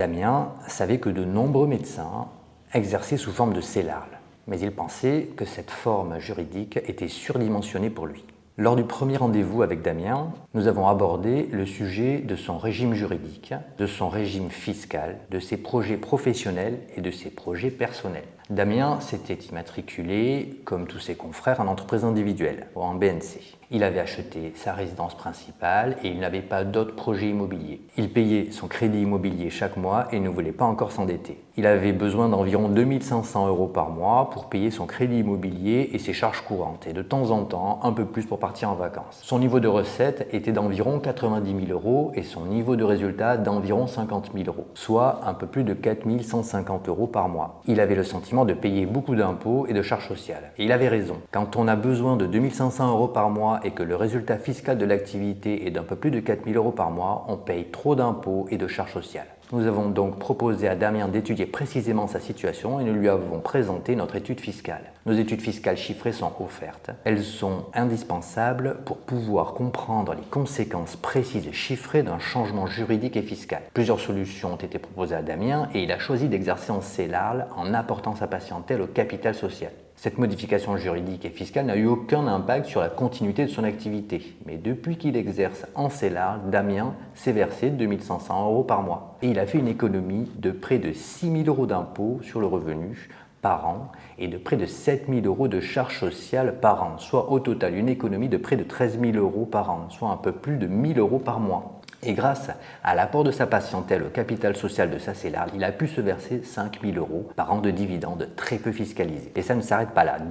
Damien savait que de nombreux médecins exerçaient sous forme de CELARL, mais il pensait que cette forme juridique était surdimensionnée pour lui. Lors du premier rendez-vous avec Damien, nous avons abordé le sujet de son régime juridique, de son régime fiscal, de ses projets professionnels et de ses projets personnels. Damien s'était immatriculé, comme tous ses confrères, en entreprise individuelle, ou en BNC. Il avait acheté sa résidence principale et il n'avait pas d'autres projets immobiliers. Il payait son crédit immobilier chaque mois et ne voulait pas encore s'endetter. Il avait besoin d'environ 2 500 € par mois pour payer son crédit immobilier et ses charges courantes, et de temps en temps, un peu plus pour partir en vacances. Son niveau de recette était d'environ 90 000 € et son niveau de résultat d'environ 50 000 €, soit un peu plus de 4 150 € par mois. Il avait le sentiment de payer beaucoup d'impôts et de charges sociales. Et il avait raison. Quand on a besoin de 2 500 € par mois et que le résultat fiscal de l'activité est d'un peu plus de 4 000 € par mois, on paye trop d'impôts et de charges sociales. Nous avons donc proposé à Damien d'étudier précisément sa situation et nous lui avons présenté notre étude fiscale. Nos études fiscales chiffrées sont offertes. Elles sont indispensables pour pouvoir comprendre les conséquences précises et chiffrées d'un changement juridique et fiscal. Plusieurs solutions ont été proposées à Damien et il a choisi d'exercer en CELARL en apportant sa patientèle au capital social. Cette modification juridique et fiscale n'a eu aucun impact sur la continuité de son activité. Mais depuis qu'il exerce en CELARL, Damien s'est versé 2 500 € par mois. Et il a fait une économie de près de 6 000 € d'impôts sur le revenu par an et de près de 7 000 € de charges sociales par an, soit au total une économie de près de 13 000 € par an, soit un peu plus de 1 000 € par mois. Et grâce à l'apport de sa patientèle au capital social de sa CELARL, il a pu se verser 5 000 € par an de dividendes très peu fiscalisés. Et ça ne s'arrête pas là.